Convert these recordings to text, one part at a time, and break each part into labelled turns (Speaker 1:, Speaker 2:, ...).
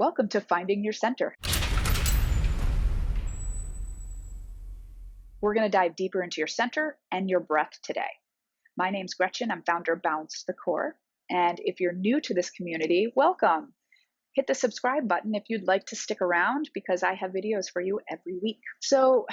Speaker 1: Welcome to Finding Your Center. We're going to dive deeper into your center and your breath today. My name's Gretchen. I'm founder of Balance the Core. And if you're new to this community, welcome. Hit the subscribe button if you'd like to stick around because I have videos for you every week. So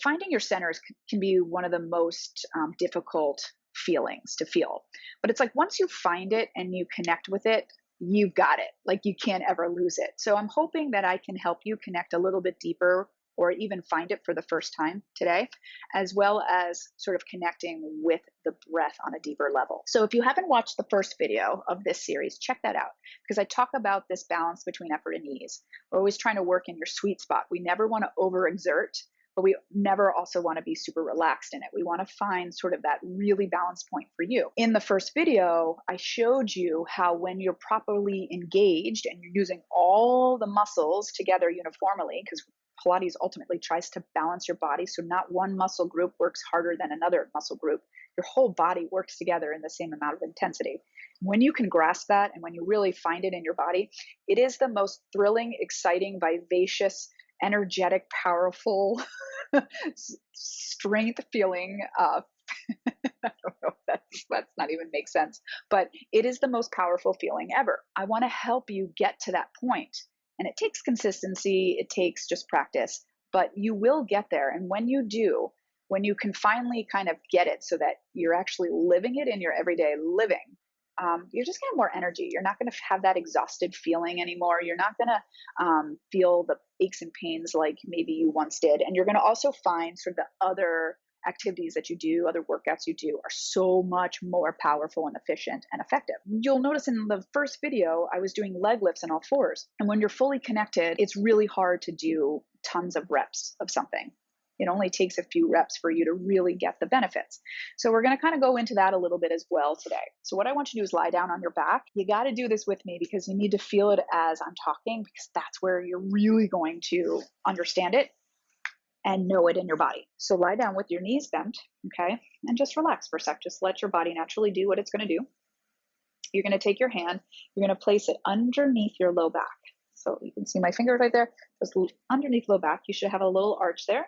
Speaker 1: finding your centers can be one of the most difficult feelings to feel. But it's like once you find it and you connect with it, you've got it. Like you can't ever lose it. So I'm hoping that I can help you connect a little bit deeper or even find it for the first time today, as well as sort of connecting with the breath on a deeper level. So if you haven't watched the first video of this series, check that out because I talk about this balance between effort and ease. We're always trying to work in your sweet spot. We never want to overexert, but we never also want to be super relaxed in it. We want to find sort of that really balanced point for you. In the first video, I showed you how when you're properly engaged and you're using all the muscles together uniformly, because Pilates ultimately tries to balance your body, so not one muscle group works harder than another muscle group. Your whole body works together in the same amount of intensity. When you can grasp that and when you really find it in your body, it is the most thrilling, exciting, vivacious, energetic, powerful, strength feeling. I don't know if that's not even make sense, but it is the most powerful feeling ever. I want to help you get to that point. And it takes consistency, it takes just practice, but you will get there. And when you do, when you can finally kind of get it so that you're actually living it in your everyday living, you're just going to have more energy. You're not going to have that exhausted feeling anymore. You're not going to feel the aches and pains like maybe you once did. And you're going to also find sort of the other activities that you do, other workouts you do are so much more powerful and efficient and effective. You'll notice in the first video, I was doing leg lifts on all fours. And when you're fully connected, it's really hard to do tons of reps of something. It only takes a few reps for you to really get the benefits. So we're going to kind of go into that a little bit as well today. So what I want you to do is lie down on your back. You got to do this with me because you need to feel it as I'm talking because that's where you're really going to understand it and know it in your body. So lie down with your knees bent, okay? And just relax for a sec. Just let your body naturally do what it's going to do. You're going to take your hand, you're going to place it underneath your low back. So you can see my finger right there, just underneath low back. You should have a little arch there.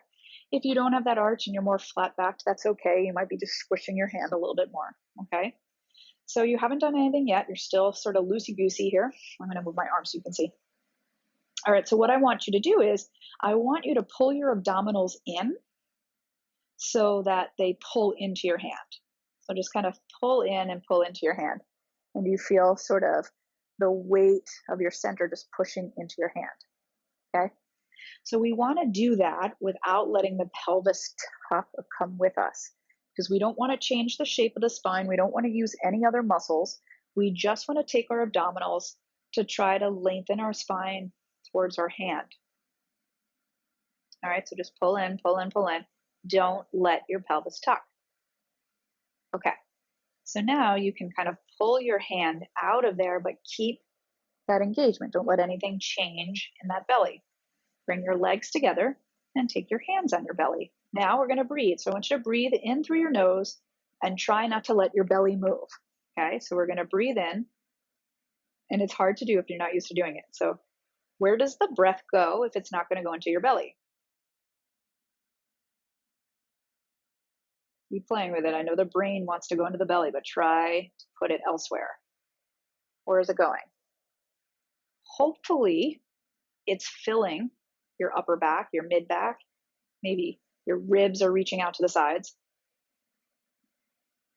Speaker 1: If you don't have that arch and you're more flat backed, that's okay. You might be just squishing your hand a little bit more, okay? So you haven't done anything yet. You're still sort of loosey-goosey here. I'm going to move my arm so you can see. All right, so what I want you to do is I want you to pull your abdominals in so that they pull into your hand. So just kind of pull in and pull into your hand. And you feel sort of the weight of your center just pushing into your hand, okay? So we want to do that without letting the pelvis tuck or come with us because we don't want to change the shape of the spine. We don't want to use any other muscles. We just want to take our abdominals to try to lengthen our spine towards our hand. All right, so just pull in, pull in, pull in. Don't let your pelvis tuck. Okay, so now you can kind of pull your hand out of there, but keep that engagement. Don't let anything change in that belly. Bring your legs together and take your hands on your belly. Now we're going to breathe. So I want you to breathe in through your nose and try not to let your belly move. Okay, so we're going to breathe in, and it's hard to do if you're not used to doing it. So where does the breath go if it's not going to go into your belly? Keep playing with it. I know the brain wants to go into the belly, but try to put it elsewhere. Where is it going? Hopefully, it's filling your upper back, your mid back. Maybe your ribs are reaching out to the sides.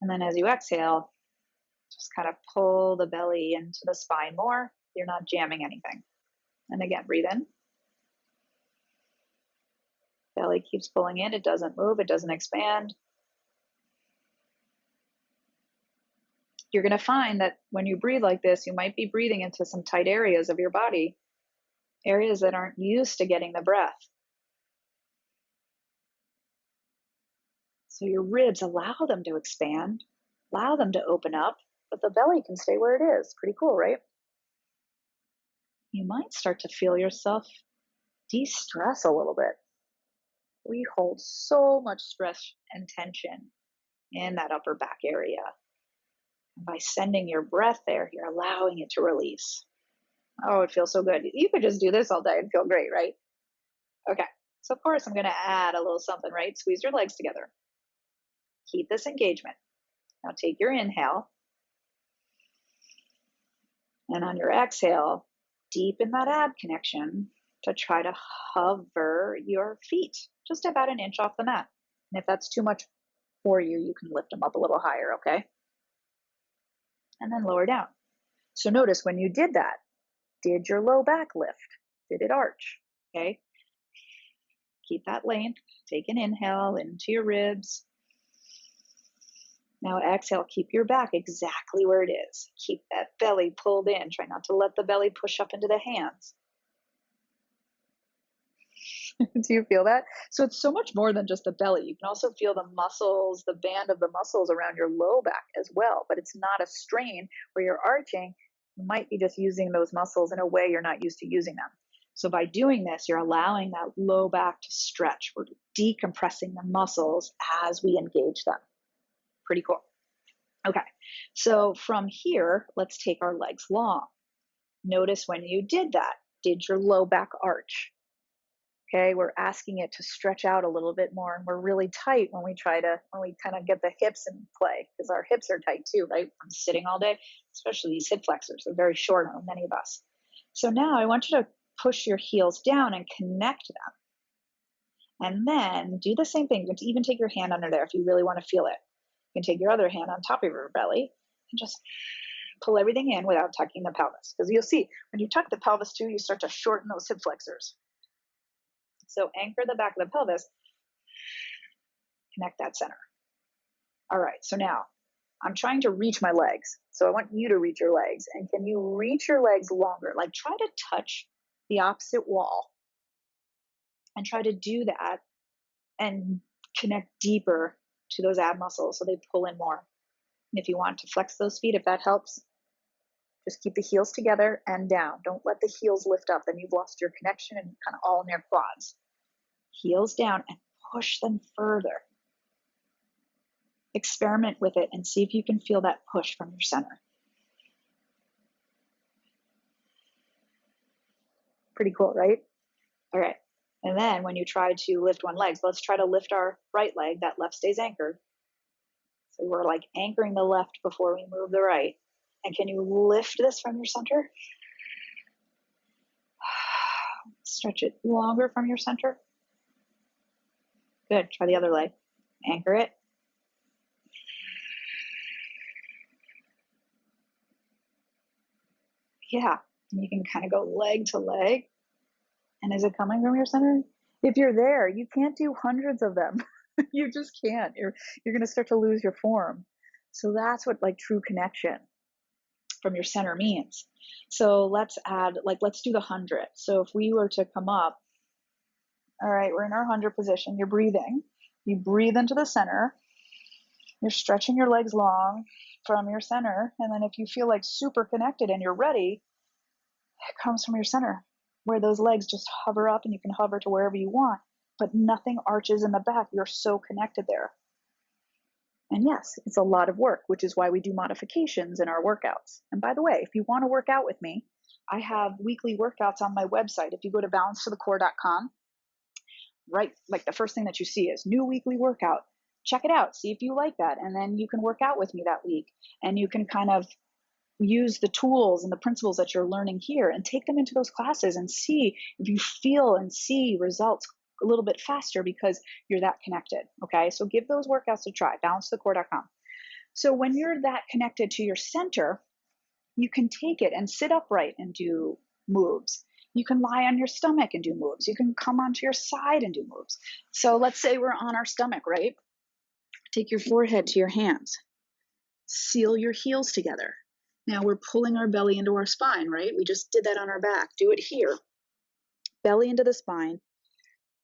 Speaker 1: And then as you exhale, just kind of pull the belly into the spine more. You're not jamming anything. And again, breathe in. Belly keeps pulling in. It doesn't move. It doesn't expand. You're going to find that when you breathe like this, you might be breathing into some tight areas of your body, areas that aren't used to getting the breath. So your ribs, allow them to expand, allow them to open up, but the belly can stay where it is. Pretty cool, right? You might start to feel yourself de-stress a little bit. We hold so much stress and tension in that upper back area. And by sending your breath there, you're allowing it to release. Oh, it feels so good. You could just do this all day and feel great, right? Okay. So of course I'm going to add a little something, right? Squeeze your legs together. Keep this engagement. Now take your inhale, and on your exhale, deepen that ab connection to try to hover your feet just about an inch off the mat. And if that's too much for you, you can lift them up a little higher, okay? And then lower down. So notice when you did that, did your low back lift? Did it arch? Okay. Keep that length. Take an inhale into your ribs. Now exhale, keep your back exactly where it is. Keep that belly pulled in. Try not to let the belly push up into the hands. Do you feel that? So it's so much more than just the belly. You can also feel the muscles, the band of the muscles around your low back as well, but it's not a strain where you're arching. You might be just using those muscles in a way you're not used to using them. So by doing this, you're allowing that low back to stretch. We're decompressing the muscles as we engage them. Pretty cool. Okay, so from here, let's take our legs long. Notice when you did that, did your low back arch? Okay, we're asking it to stretch out a little bit more, and we're really tight when we kind of get the hips in play, because our hips are tight too, right? From sitting all day, especially these hip flexors, they're very short on many of us. So now I want you to push your heels down and connect them. And then do the same thing. You can even take your hand under there if you really want to feel it. You can take your other hand on top of your belly and just pull everything in without tucking the pelvis. Because you'll see, when you tuck the pelvis too, you start to shorten those hip flexors. So anchor the back of the pelvis, connect that center. All right, so now I'm trying to reach my legs. So I want you to reach your legs. And can you reach your legs longer? Like try to touch the opposite wall and try to do that and connect deeper to those ab muscles so they pull in more. And if you want to flex those feet, if that helps, just keep the heels together and down. Don't let the heels lift up, then you've lost your connection and kind of all in your quads. Heels down and push them further. Experiment with it and see if you can feel that push from your center. Pretty cool, right? All right. And then when you try to lift one leg, let's try to lift our right leg. That left stays anchored. So we're like anchoring the left before we move the right. And can you lift this from your center? Stretch it longer from your center. Good. Try the other leg. Anchor it. Yeah. And you can kind of go leg to leg. And is it coming from your center? If you're there, you can't do hundreds of them. You just can't. You're going to start to lose your form. So that's what like true connection from your center means. So let's do the 100. So if we were to come up, all right, we're in our 100 position. You're breathing. You breathe into the center. You're stretching your legs long from your center. And then if you feel like super connected and you're ready, it comes from your center, where those legs just hover up and you can hover to wherever you want, but nothing arches in the back. You're so connected there. And yes, it's a lot of work, which is why we do modifications in our workouts. And by the way, if you want to work out with me, I have weekly workouts on my website. If you go to balancetothecore.com, right, like the first thing that you see is new weekly workout. Check it out, see if you like that, and then you can work out with me that week. And you can kind of use the tools and the principles that you're learning here and take them into those classes and see if you feel and see results a little bit faster because you're that connected. Okay, so give those workouts a try. Balancetothecore.com. So when you're that connected to your center, you can take it and sit upright and do moves. You can lie on your stomach and do moves. You can come onto your side and do moves. So let's say we're on our stomach, right? Take your forehead to your hands. Seal your heels together. Now we're pulling our belly into our spine, right? We just did that on our back. Do it here. Belly into the spine.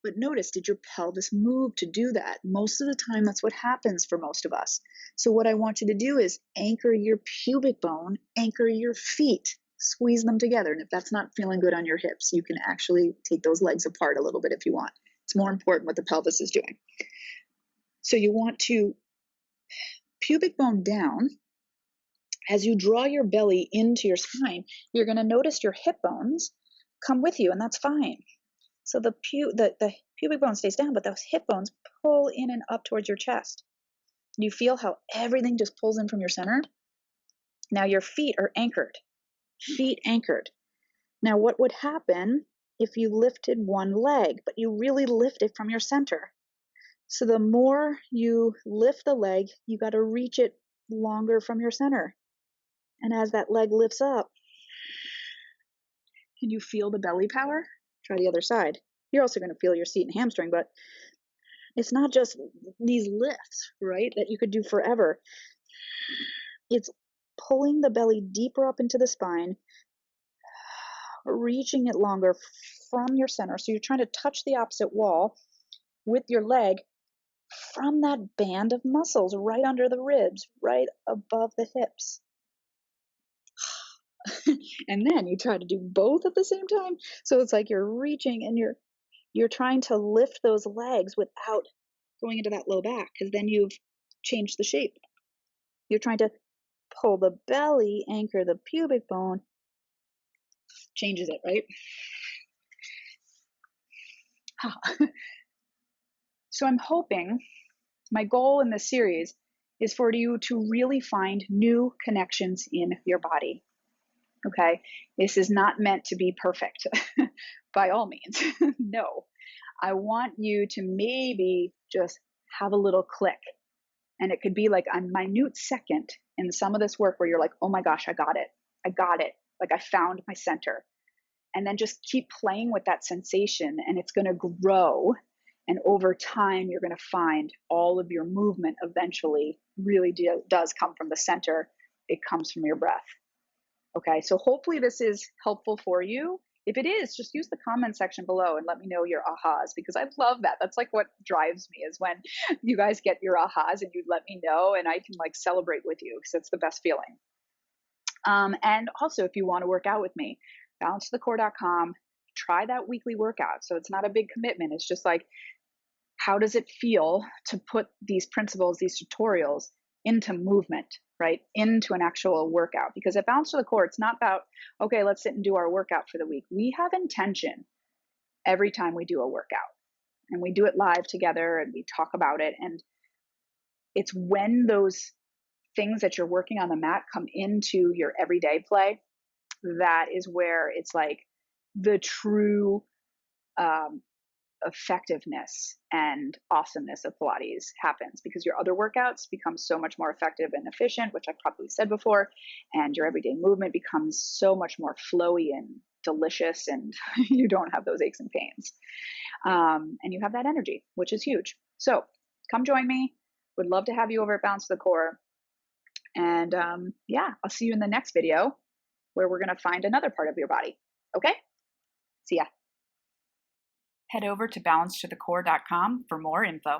Speaker 1: But notice, did your pelvis move to do that? Most of the time, that's what happens for most of us. So what I want you to do is anchor your pubic bone, anchor your feet, squeeze them together. And if that's not feeling good on your hips, you can actually take those legs apart a little bit if you want. It's more important what the pelvis is doing. So you want to pubic bone down, As you draw your belly into your spine, you're going to notice your hip bones come with you, and that's fine. So the pubic bone stays down, but those hip bones pull in and up towards your chest. You feel how everything just pulls in from your center. Now your feet are anchored. Feet anchored. Now what would happen if you lifted one leg, but you really lift it from your center? So the more you lift the leg, you got to reach it longer from your center. And as that leg lifts up, can you feel the belly power? Try the other side. You're also going to feel your seat and hamstring, but it's not just these lifts, right, that you could do forever. It's pulling the belly deeper up into the spine, reaching it longer from your center. So you're trying to touch the opposite wall with your leg from that band of muscles right under the ribs, right above the hips. And then you try to do both at the same time. So it's like you're reaching and you're trying to lift those legs without going into that low back, because then you've changed the shape. You're trying to pull the belly, anchor the pubic bone, changes it, right? So I'm hoping, my goal in this series is for you to really find new connections in your body. Okay, this is not meant to be perfect by all means. No, I want you to maybe just have a little click. And it could be like a minute second in some of this work where you're like, oh my gosh, I got it. I got it. Like I found my center. And then just keep playing with that sensation, and it's going to grow. And over time, you're going to find all of your movement eventually really does come from the center. It comes from your breath. Okay, so hopefully this is helpful for you. If it is, just use the comment section below and let me know your ahas, because I love that. That's like what drives me, is when you guys get your ahas and you let me know, and I can like celebrate with you, because it's the best feeling. And also, if you want to work out with me, balancethecore.com, try that weekly workout. So it's not a big commitment. It's just like, how does it feel to put these principles, these tutorials into movement, right? Into an actual workout. Because at Balance to the Core, it's not about, okay, let's sit and do our workout for the week. We have intention every time we do a workout, and we do it live together and we talk about it. And it's when those things that you're working on the mat come into your everyday play, that is where it's like the true effectiveness and awesomeness of Pilates happens, because your other workouts become so much more effective and efficient, which I probably said before, and your everyday movement becomes so much more flowy and delicious, and you don't have those aches and pains, and you have that energy, which is huge. So come join me. Would love to have you over at Balance the Core. And yeah, I'll see you in the next video, where we're going to find another part of your body. Okay? See ya. Head over to balanceToTheCore.com for more info.